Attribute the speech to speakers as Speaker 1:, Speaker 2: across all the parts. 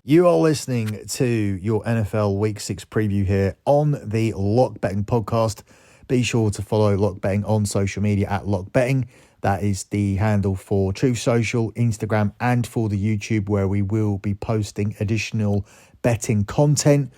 Speaker 1: You are listening to your NFL Week 6 preview here on the Lock Betting podcast. Be sure to follow Lock Betting on social media at Lock Betting. That is the handle for Truth Social, Instagram, and for the YouTube, where we will be posting additional betting content.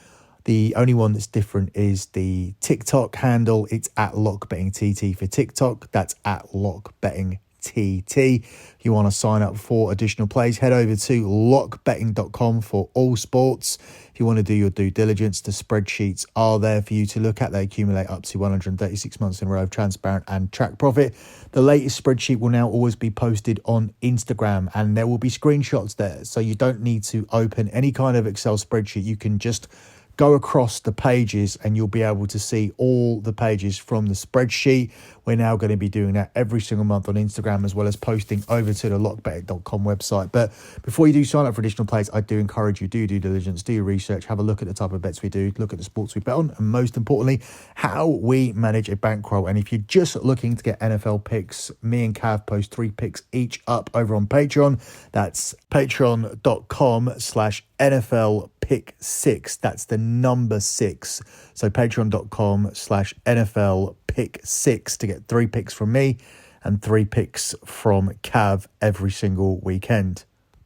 Speaker 1: The only one that's different is the TikTok handle. It's at Lock Betting TT for TikTok. That's at Lock Betting TT. If you want to sign up for additional plays, head over to lockbetting.com for all sports. If you want to do your due diligence, the spreadsheets are there for you to look at. They accumulate up to 136 months in a row of transparent and track profit. The latest spreadsheet will now always be posted on Instagram, and there will be screenshots there, so you don't need to open any kind of Excel spreadsheet. You can just go across the pages and you'll be able to see all the pages from the spreadsheet. We're now going to be doing that every single month on Instagram, as well as posting over to the lockbetting.com website. But before you do sign up for additional plays, I do encourage you, do due diligence, do your research, have a look at the type of bets we do, look at the sports we bet on, and most importantly, how we manage a bankroll. And if you're just looking to get NFL picks, me and Cav post 3 picks each up over on Patreon. That's patreon.com/NFL Pick 6. That's the number 6. So patreon.com/NFL Pick 6 to get 3 picks from me and 3 picks from Cav every single weekend.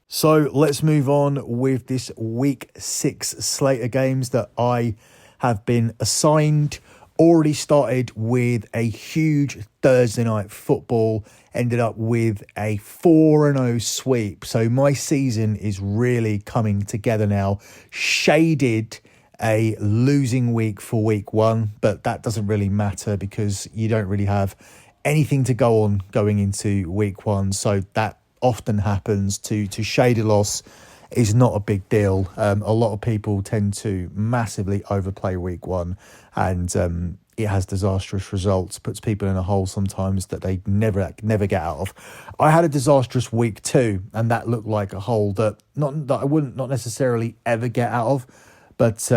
Speaker 1: So let's move on with this week 6 slate of games that I have been assigned. Already started with a huge Thursday night football, ended up with a 4-0 sweep. So my season is really coming together now. Shaded a losing week for week 1, but that doesn't really matter because you don't really have anything to go on going into week 1. So that often happens. To shade a loss is not a big deal. A lot of people tend to massively overplay week 1, and it has disastrous results, puts people in a hole sometimes that they never get out of. I had a disastrous week 2, and that looked like a hole that I wouldn't not necessarily ever get out of, but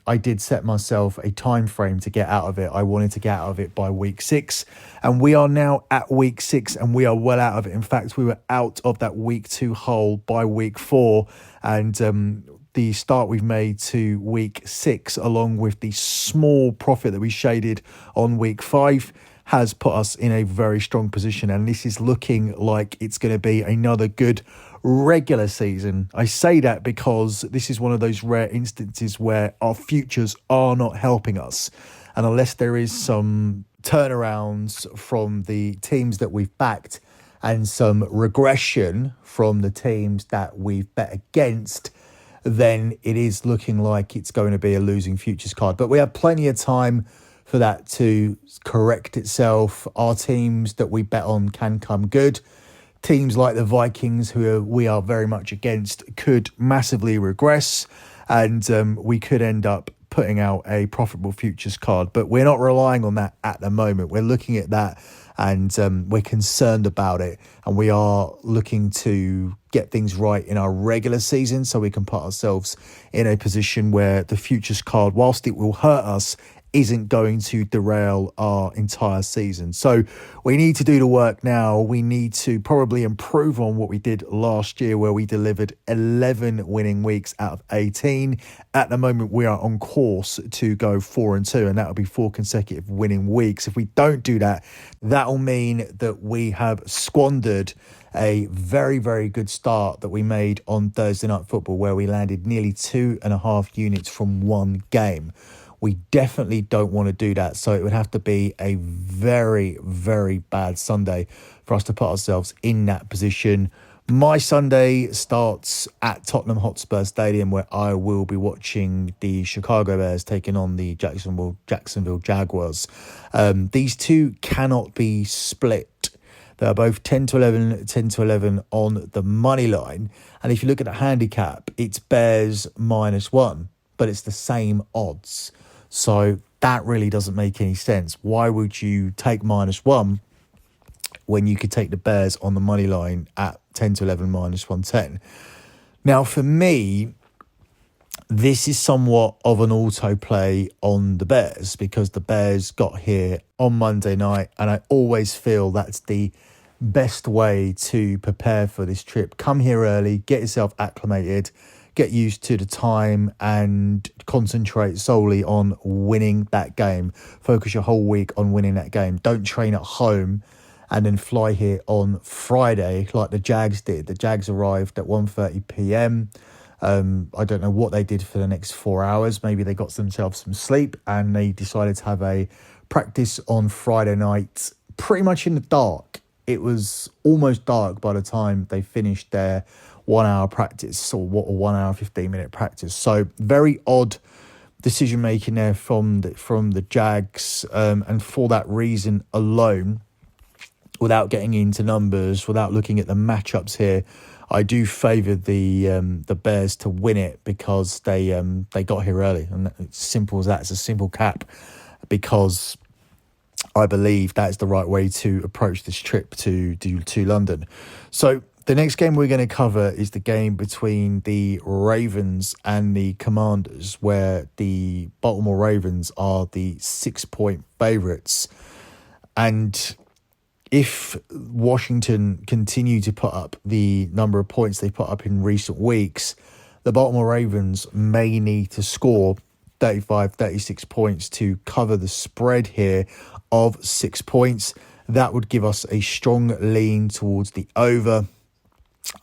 Speaker 1: I did set myself a time frame to get out of it. I wanted to get out of it by week 6, and we are now at week 6, and we are well out of it. In fact, we were out of that week 2 hole by week 4, and the start we've made to week 6, along with the small profit that we shaded on week 5, has put us in a very strong position. And this is looking like it's going to be another good regular season. I say that because this is one of those rare instances where our futures are not helping us. And unless there is some turnarounds from the teams that we've backed and some regression from the teams that we've bet against, then it is looking like it's going to be a losing futures card. But we have plenty of time for that to correct itself. Our teams that we bet on can come good. Teams like the Vikings, who we are very much against, could massively regress, and we could end up putting out a profitable futures card. But we're not relying on that at the moment. We're looking at that, and we're concerned about it, and we are looking to get things right in our regular season so we can put ourselves in a position where the futures card, whilst it will hurt us, isn't going to derail our entire season. So we need to do the work now. We need to probably improve on what we did last year, where we delivered 11 winning weeks out of 18. At the moment, we are on course to go 4-2, and that will be 4 consecutive winning weeks. If we don't do that, that will mean that we have squandered a very, very good start that we made on Thursday Night Football, where we landed nearly 2.5 units from one game. We definitely don't want to do that. So it would have to be a very, very bad Sunday for us to put ourselves in that position. My Sunday starts at Tottenham Hotspur Stadium, where I will be watching the Chicago Bears taking on the Jacksonville Jaguars. These two cannot be split. They are both 10-11 on the money line. And if you look at the handicap, it's Bears -1, but it's the same odds. So that really doesn't make any sense. Why would you take -1 when you could take the Bears on the money line at 10-11 -110? Now, for me, this is somewhat of an autoplay on the Bears, because the Bears got here on Monday night, and I always feel that's the best way to prepare for this trip. Come here early, get yourself acclimated, get used to the time and concentrate solely on winning that game. Focus your whole week on winning that game. Don't train at home and then fly here on Friday like the Jags did. The Jags arrived at 1:30 p.m. I don't know what they did for the next 4 hours. Maybe they got themselves some sleep and they decided to have a practice on Friday night pretty much in the dark. It was almost dark by the time they finished their 1 hour practice, or 1 hour 15-minute practice. So very odd decision making there from the Jags, and for that reason alone, without getting into numbers, without looking at the matchups here, I do favour the Bears to win it because they got here early, and it's simple as that. It's a simple cap, because I believe that is the right way to approach this trip to London. So the next game we're going to cover is the game between the Ravens and the Commanders, where the Baltimore Ravens are the 6-point favourites. And if Washington continue to put up the number of points they put up in recent weeks, the Baltimore Ravens may need to score 35, 36 points to cover the spread here of 6 points. That would give us a strong lean towards the over.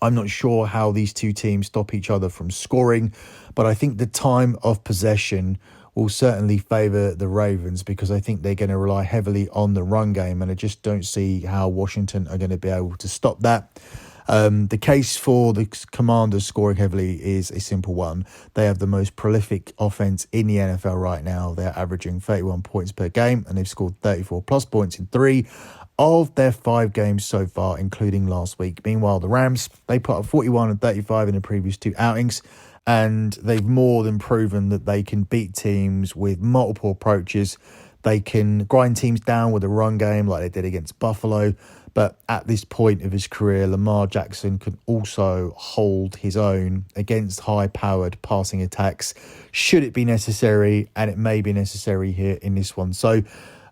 Speaker 1: I'm not sure how these two teams stop each other from scoring, but I think the time of possession will certainly favour the Ravens, because I think they're going to rely heavily on the run game, and I just don't see how Washington are going to be able to stop that. The case for the Commanders scoring heavily is a simple one. They have the most prolific offense in the NFL right now. They're averaging 31 points per game, and they've scored 34 plus points in 3 of their 5 games so far, including last week. Meanwhile, the Rams, they put up 41 and 35 in the previous 2 outings, and they've more than proven that they can beat teams with multiple approaches. They can grind teams down with a run game like they did against Buffalo. But at this point of his career, Lamar Jackson can also hold his own against high-powered passing attacks, should it be necessary, and it may be necessary here in this one. So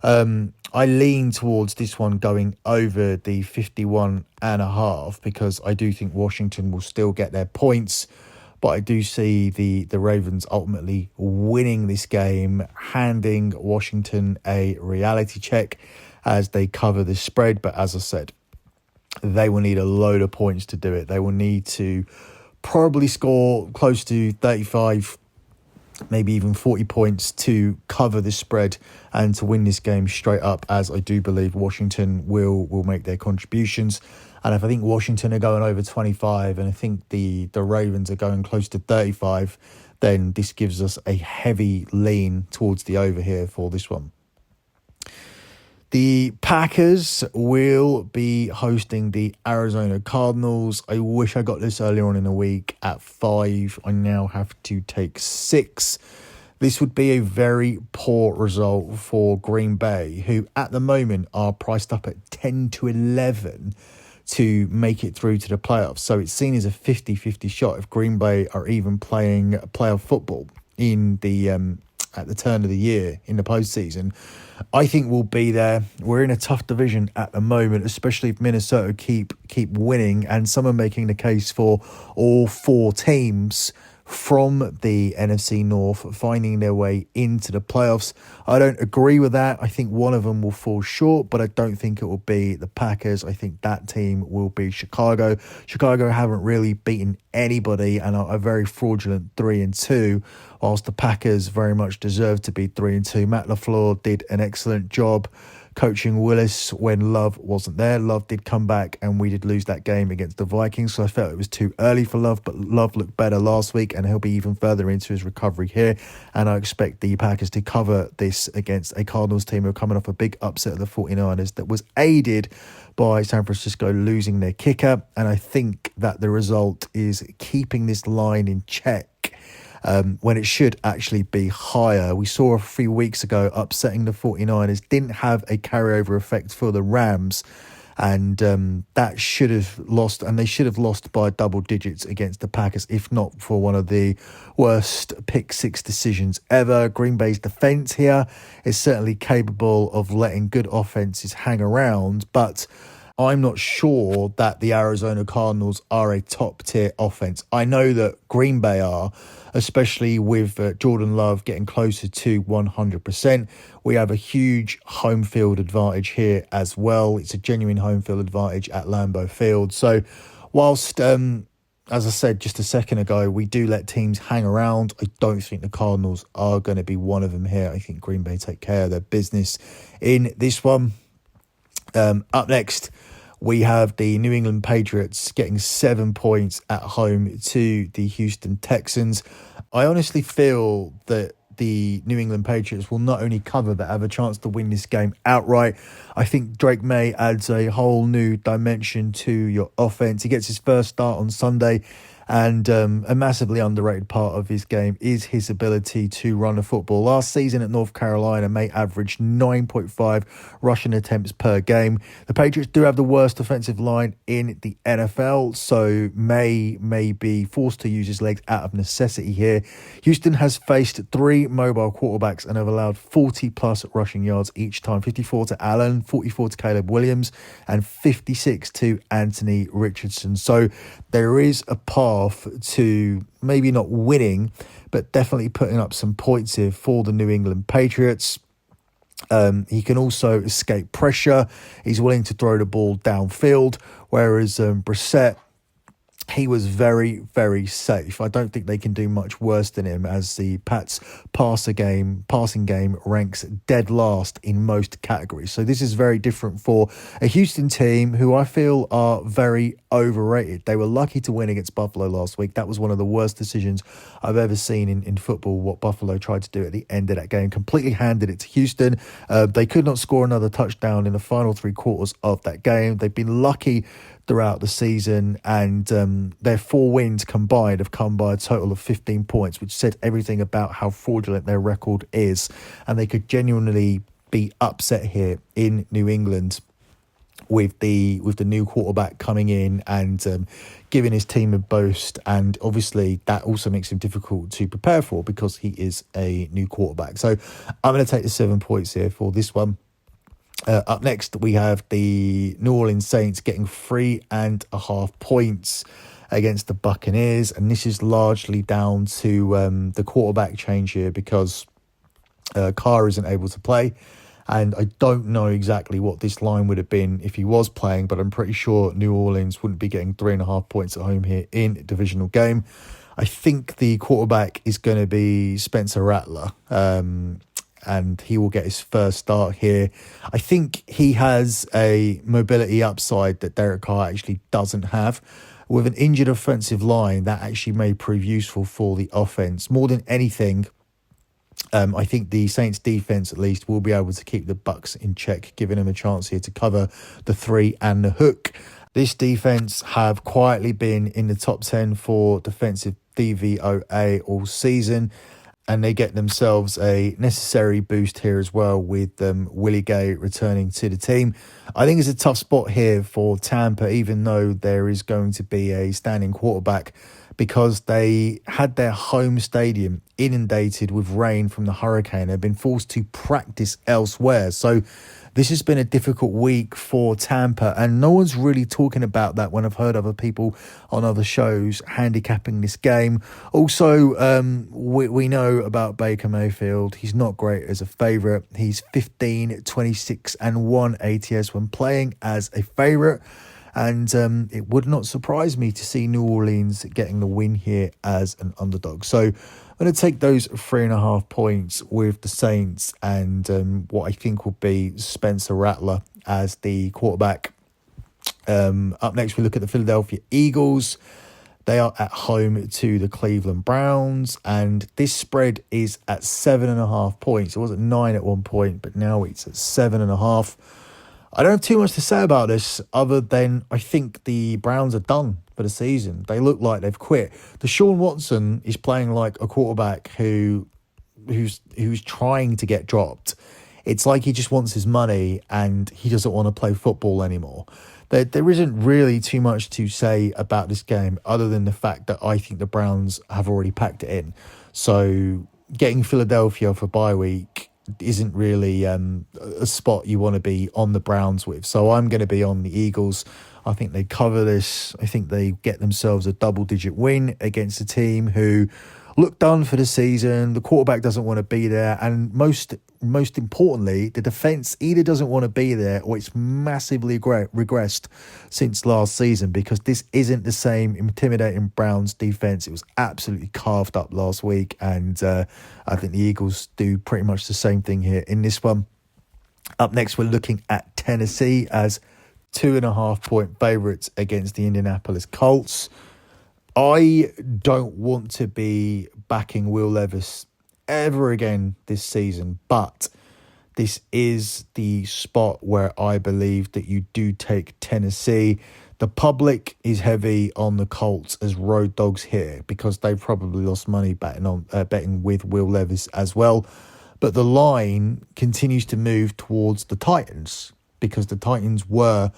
Speaker 1: I lean towards this one going over the 51.5, because I do think Washington will still get their points. But I do see the Ravens ultimately winning this game, handing Washington a reality check as they cover the spread. But as I said, they will need a load of points to do it. They will need to probably score close to 35, maybe even 40 points to cover the spread and to win this game straight up, as I do believe Washington will make their contributions. And if I think Washington are going over 25 and I think the Ravens are going close to 35, then this gives us a heavy lean towards the over here for this one. The Packers will be hosting the Arizona Cardinals. I wish I got this earlier on in the week at 5. I now have to take 6. This would be a very poor result for Green Bay, who at the moment are priced up at 10 to 11 to make it through to the playoffs. So it's seen as a 50-50 shot if Green Bay are even playing playoff football in the at the turn of the year in the postseason. I think we'll be there. We're in a tough division at the moment, especially if Minnesota keep winning, and some are making the case for all 4 teams from the NFC North finding their way into the playoffs. I don't agree with that. I think one of them will fall short, but I don't think it will be the Packers. I think that team will be Chicago. Chicago haven't really beaten anybody and are a very fraudulent 3-2, whilst the Packers very much deserve to be 3-2. Matt LaFleur did an excellent job coaching Willis when Love wasn't there. Love did come back and we did lose that game against the Vikings, so I felt it was too early for Love, but Love looked better last week and he'll be even further into his recovery here, and I expect the Packers to cover this against a Cardinals team who are coming off a big upset of the 49ers that was aided by San Francisco losing their kicker, and I think that the result is keeping this line in check when it should actually be higher. We saw a few weeks ago upsetting the 49ers didn't have a carryover effect for the Rams, and that should have lost, and they should have lost by double digits against the Packers, if not for one of the worst pick 6 decisions ever. Green Bay's defense here is certainly capable of letting good offenses hang around, but I'm not sure that the Arizona Cardinals are a top tier offense. I know that Green Bay are, especially with Jordan Love getting closer to 100%. We have a huge home field advantage here as well. It's a genuine home field advantage at Lambeau Field. So whilst, as I said just a second ago, we do let teams hang around, I don't think the Cardinals are going to be one of them here. I think Green Bay take care of their business in this one. Up next, we have the New England Patriots getting 7 points at home to the Houston Texans. I honestly feel that the New England Patriots will not only cover but have a chance to win this game outright. I think Drake May adds a whole new dimension to your offense. He gets his first start on Sunday, and a massively underrated part of his game is his ability to run the football. Last season at North Carolina, May averaged 9.5 rushing attempts per game. The Patriots do have the worst offensive line in the NFL, so may be forced to use his legs out of necessity here. Houston has faced 3 mobile quarterbacks and have allowed 40-plus rushing yards each time. 54 to Allen, 44 to Caleb Williams, and 56 to Anthony Richardson. So there is a path to maybe not winning, but definitely putting up some points here for the New England Patriots. He can also escape pressure. He's willing to throw the ball downfield, whereas Brissett, he was very, very safe. I don't think they can do much worse than him, as the Pats passing game ranks dead last in most categories. So this is very different for a Houston team who I feel are very overrated. They were lucky to win against Buffalo last week. That was one of the worst decisions I've ever seen in football, what Buffalo tried to do at the end of that game. Completely handed it to Houston. They could not score another touchdown in the final 3 quarters of that game. They've been lucky throughout the season, and their 4 wins combined have come by a total of 15 points, which said everything about how fraudulent their record is. And they could genuinely be upset here in New England with the new quarterback coming in and giving his team a boost. And obviously that also makes him difficult to prepare for because he is a new quarterback. So I'm going to take the 7 points here for this one. Up next, we have the New Orleans Saints getting 3.5 points against the Buccaneers. And this is largely down to the quarterback change here because Carr isn't able to play. And I don't know exactly what this line would have been if he was playing, but I'm pretty sure New Orleans wouldn't be getting 3.5 points at home here in a divisional game. I think the quarterback is going to be Spencer Rattler. And he will get his first start here. I think he has a mobility upside that Derek Carr actually doesn't have. With an injured offensive line, that actually may prove useful for the offense. More than anything, I think the Saints defense at least will be able to keep the Bucs in check, giving them a chance here to cover the 3 and the hook. This defense have quietly been in the top 10 for defensive DVOA all season. And they get themselves a necessary boost here as well with Willie Gay returning to the team. I think it's a tough spot here for Tampa, even though there is going to be a standing quarterback, because they had their home stadium inundated with rain from the hurricane. They've been forced to practice elsewhere. So this has been a difficult week for Tampa, and no one's really talking about that when I've heard other people on other shows handicapping this game. Also, we know about Baker Mayfield. He's not great as a favourite. He's 15, 26 and 1 ATS when playing as a favourite. And it would not surprise me to see New Orleans getting the win here as an underdog. So I'm going to take those 3.5 points with the Saints and what I think will be Spencer Rattler as the quarterback. Up next, we look at the Philadelphia Eagles. They are at home to the Cleveland Browns, and this spread is at 7.5 points. It was at 9 at one point, but now it's at 7.5. I don't have too much to say about this other than I think the Browns are done for the season. They look like they've quit. Deshaun Watson is playing like a quarterback who's trying to get dropped. It's like he just wants his money and he doesn't want to play football anymore. There isn't really too much to say about this game other than the fact that I think the Browns have already packed it in. So getting Philadelphia for bye week isn't really a spot you want to be on the Browns with. So I'm going to be on the Eagles. I think they cover this. I think they get themselves a double-digit win against a team who look done for the season. The quarterback doesn't want to be there, and most importantly, the defense either doesn't want to be there or it's massively regressed since last season, because this isn't the same intimidating Browns defense. It was absolutely carved up last week, and I think the Eagles do pretty much the same thing here in this one. Up next, we're looking at Tennessee as 2.5-point favourites against the Indianapolis Colts. I don't want to be backing Will Levis ever again this season, but this is the spot where I believe that you do take Tennessee. The public is heavy on the Colts as road dogs here because they've probably lost money betting with Will Levis as well. But the line continues to move towards the Titans because the Titans were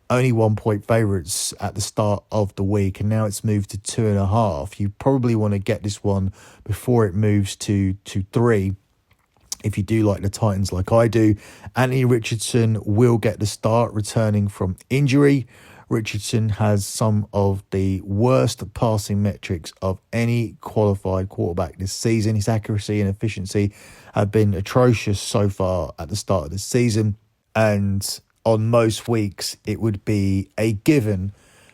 Speaker 1: only 1-point favourites at the start of the week, and now it's moved to 2.5. You probably want to get this one before it moves to 3. If you do like the Titans like I do. Anthony Richardson will get the start returning from injury. Richardson has some of the worst passing metrics of any qualified quarterback this season. His accuracy and efficiency have been atrocious so far at the start of the season, and on most weeks, it would be a given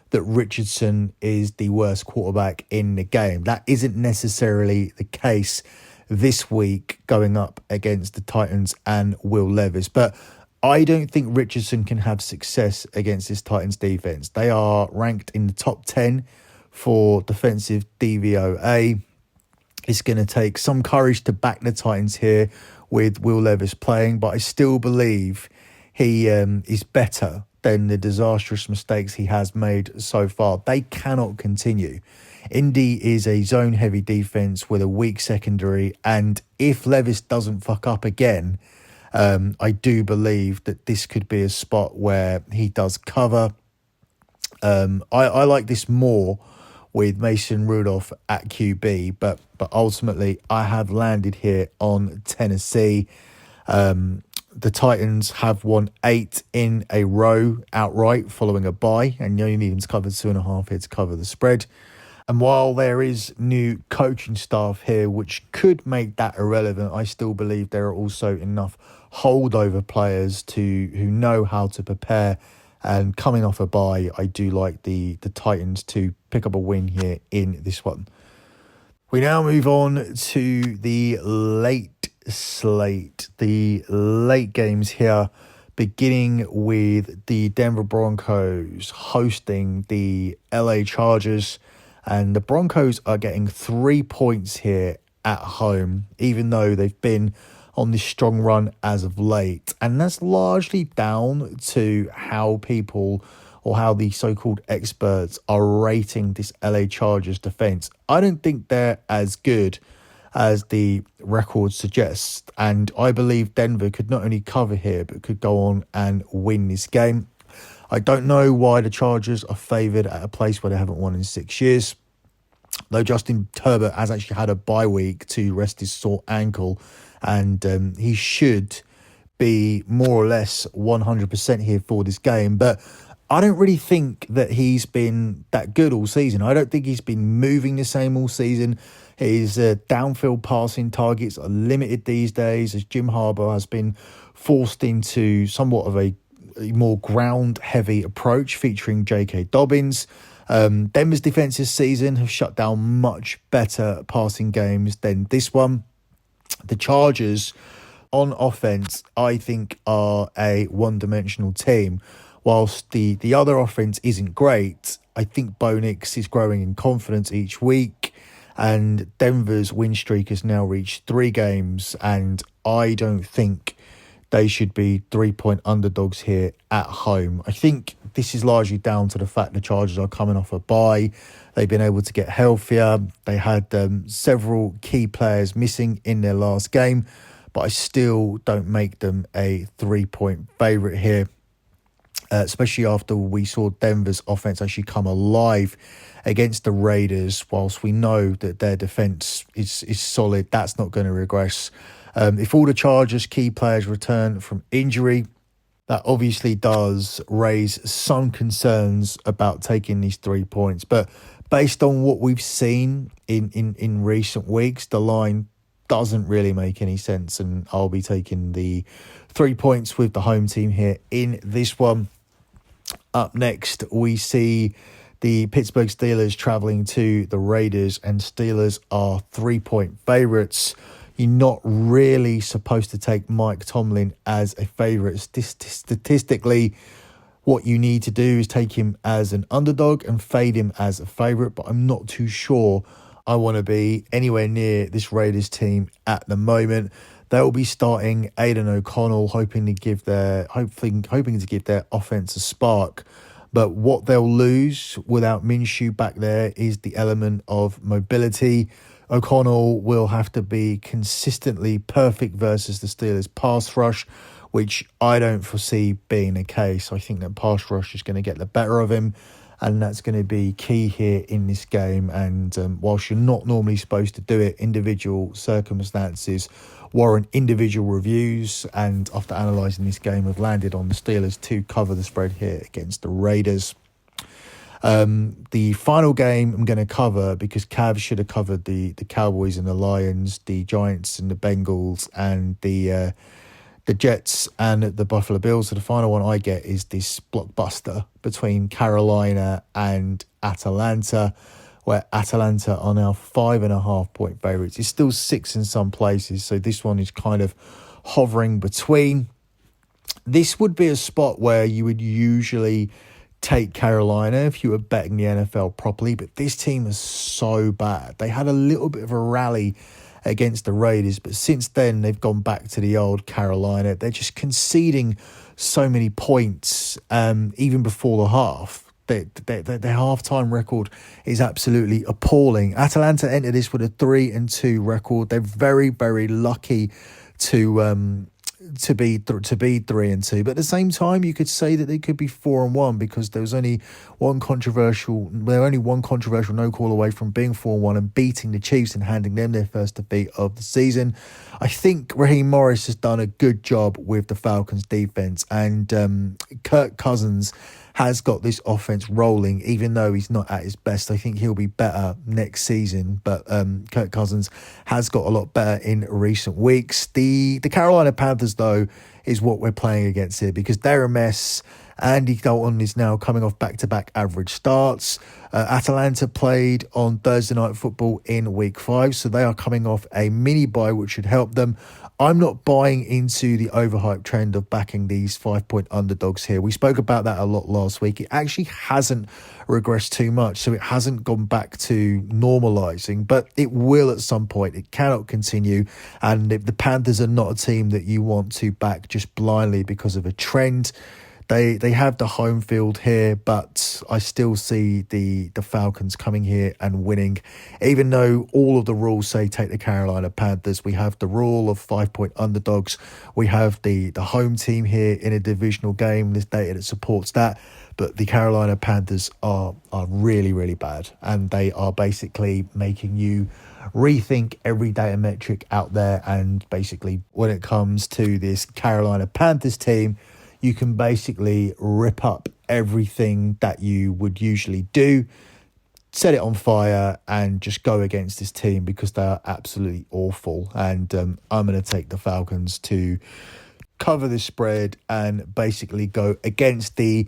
Speaker 1: that Richardson is the worst quarterback in the game. That isn't necessarily the case this week going up against the Titans and Will Levis. But I don't think Richardson can have success against this Titans defense. They are ranked in the top 10 for defensive DVOA. It's going to take some courage to back the Titans here with Will Levis playing, but I still believe he is better than the disastrous mistakes he has made so far. They cannot continue. Indy is a zone-heavy defense with a weak secondary, and if Levis doesn't fuck up again, I do believe that this could be a spot where he does cover. I like this more with Mason Rudolph at QB, but ultimately I have landed here on Tennessee. The Titans have won 8 in a row outright following a bye, and you only need them to cover 2.5 here to cover the spread. And while there is new coaching staff here, which could make that irrelevant, I still believe there are also enough holdover players who know how to prepare. And coming off a bye, I do like the Titans to pick up a win here in this one. We now move on to the late slate, the late games here, beginning with the Denver Broncos hosting the LA Chargers. And the Broncos are getting 3 points here at home, even though they've been on this strong run as of late. And that's largely down to how people, or how the so-called experts, are rating this LA Chargers defense. I don't think they're as good as the record suggests. And I believe Denver could not only cover here, but could go on and win this game. I don't know why the Chargers are favoured at a place where they haven't won in 6 years. Though Justin Herbert has actually had a bye week to rest his sore ankle, and he should be more or less 100% here for this game. But I don't really think that he's been that good all season. I don't think he's been moving the same all season. His downfield passing targets are limited these days, as Jim Harbaugh has been forced into somewhat of a more ground-heavy approach featuring J.K. Dobbins. Denver's defense this season have shut down much better passing games than this one. The Chargers on offense, I think, are a one-dimensional team. Whilst the other offense isn't great, I think Bo Nix is growing in confidence each week, and Denver's win streak has now reached 3 games, and I don't think they should be 3-point underdogs here at home. I think this is largely down to the fact the Chargers are coming off a bye. They've been able to get healthier. They had several key players missing in their last game, but I still don't make them a 3-point favourite here, especially after we saw Denver's offense actually come alive against the Raiders. Whilst we know that their defense is solid, that's not going to regress. If all the Chargers' key players return from injury, that obviously does raise some concerns about taking these 3 points. But based on what we've seen in recent weeks, the line doesn't really make any sense. And I'll be taking the 3 points with the home team here in this one. Up next, we see the Pittsburgh Steelers traveling to the Raiders, and Steelers are 3-point favourites. You're not really supposed to take Mike Tomlin as a favourite. Statistically, what you need to do is take him as an underdog and fade him as a favourite, but I'm not too sure I want to be anywhere near this Raiders team at the moment. They'll be starting Aidan O'Connell, hoping to give their offense a spark. But what they'll lose without Minshew back there is the element of mobility. O'Connell will have to be consistently perfect versus the Steelers' pass rush, which I don't foresee being the case. I think that pass rush is going to get the better of him, and that's going to be key here in this game. And whilst you're not normally supposed to do it, individual circumstances warrant individual reviews, and after analysing this game, have landed on the Steelers to cover the spread here against the Raiders. The final game I'm going to cover, because Cavs should have covered the Cowboys and the Lions, the Giants and the Bengals, and the Jets and the Buffalo Bills. So the final one I get is this blockbuster between Carolina and Atlanta, where Atlanta are now 5.5-point favourites. It's still 6 in some places, so this one is kind of hovering between. This would be a spot where you would usually take Carolina if you were betting the NFL properly, but this team is so bad. They had a little bit of a rally against the Raiders, but since then they've gone back to the old Carolina. They're just conceding so many points, even before the half. Their halftime record is absolutely appalling. Atlanta entered this with a 3-2 record. They're very, very lucky to be 3-2, but at the same time, you could say that they could be 4-1 because there was only one controversial no call away from being 4-1 and beating the Chiefs and handing them their first defeat of the season. I think Raheem Morris has done a good job with the Falcons defense, and Kirk Cousins has got this offense rolling, even though he's not at his best. I think he'll be better next season, but Kirk Cousins has got a lot better in recent weeks. The Carolina Panthers, though, is what we're playing against here, because they're a mess. Andy Dalton is now coming off back-to-back average starts. Atlanta played on Thursday Night Football in Week 5, so they are coming off a mini-bye, which should help them. I'm not buying into the overhyped trend of backing these 5-point underdogs here. We spoke about that a lot last week. It actually hasn't regressed too much, so it hasn't gone back to normalising, but it will at some point. It cannot continue, and if the Panthers are not a team that you want to back just blindly because of a trend, They have the home field here, but I still see the Falcons coming here and winning. Even though all of the rules say take the Carolina Panthers, we have the rule of 5-point underdogs. We have the home team here in a divisional game. There's data that supports that. But the Carolina Panthers are really, really bad. And they are basically making you rethink every data metric out there. And basically, when it comes to this Carolina Panthers team, you can basically rip up everything that you would usually do, set it on fire, and just go against this team because they are absolutely awful. And I'm going to take the Falcons to cover this spread and basically go against the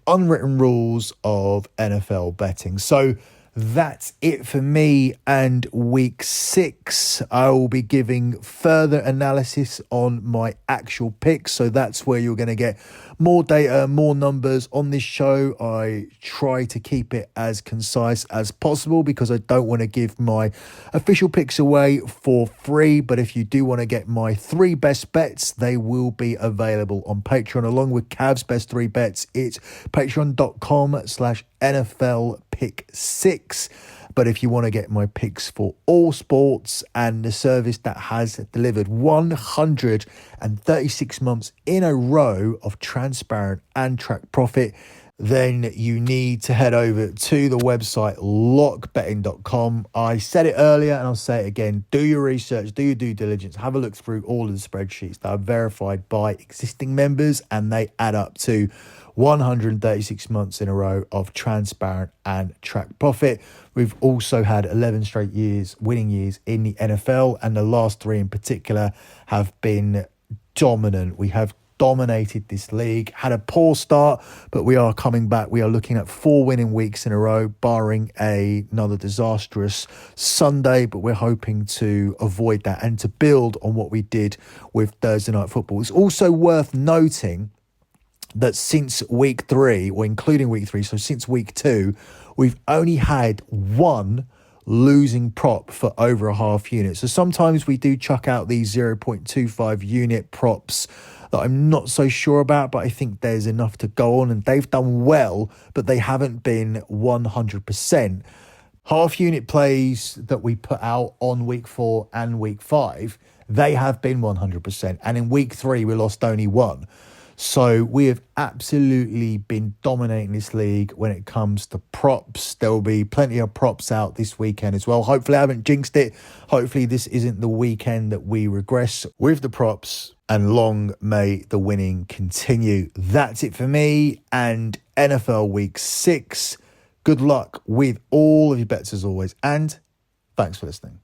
Speaker 1: unwritten rules of NFL betting. So that's it for me and week 6. I will be giving further analysis on my actual picks. So that's where you're going to get more data, more numbers on this show. I try to keep it as concise as possible because I don't want to give my official picks away for free. But if you do want to get my 3 best bets, they will be available on Patreon along with Cav's best 3 bets. It's patreon.com/NFL Pick 6. But if you want to get my picks for all sports and the service that has delivered 136 months in a row of transparent and track profit, then you need to head over to the website lockbetting.com. I said it earlier and I'll say it again. Do your research, do your due diligence, have a look through all of the spreadsheets that are verified by existing members, and they add up to 136 months in a row of transparent and track profit. We've also had 11 straight years, winning years in the NFL, and the last 3 in particular have been dominant. We have dominated this league, had a poor start, but we are coming back. We are looking at 4 winning weeks in a row, barring another disastrous Sunday, but we're hoping to avoid that and to build on what we did with Thursday Night Football. It's also worth noting that since week 3, or including week 3, so since week 2, we've only had 1 losing prop for over a half unit. So sometimes we do chuck out these 0.25 unit props that I'm not so sure about, but I think there's enough to go on, and they've done well, but they haven't been 100%. Half unit plays that we put out on week 4 and week 5, they have been 100%. And in week 3, we lost only 1. So we have absolutely been dominating this league when it comes to props. There will be plenty of props out this weekend as well. Hopefully I haven't jinxed it. Hopefully this isn't the weekend that we regress with the props, and long may the winning continue. That's it for me and NFL Week 6. Good luck with all of your bets as always, and thanks for listening.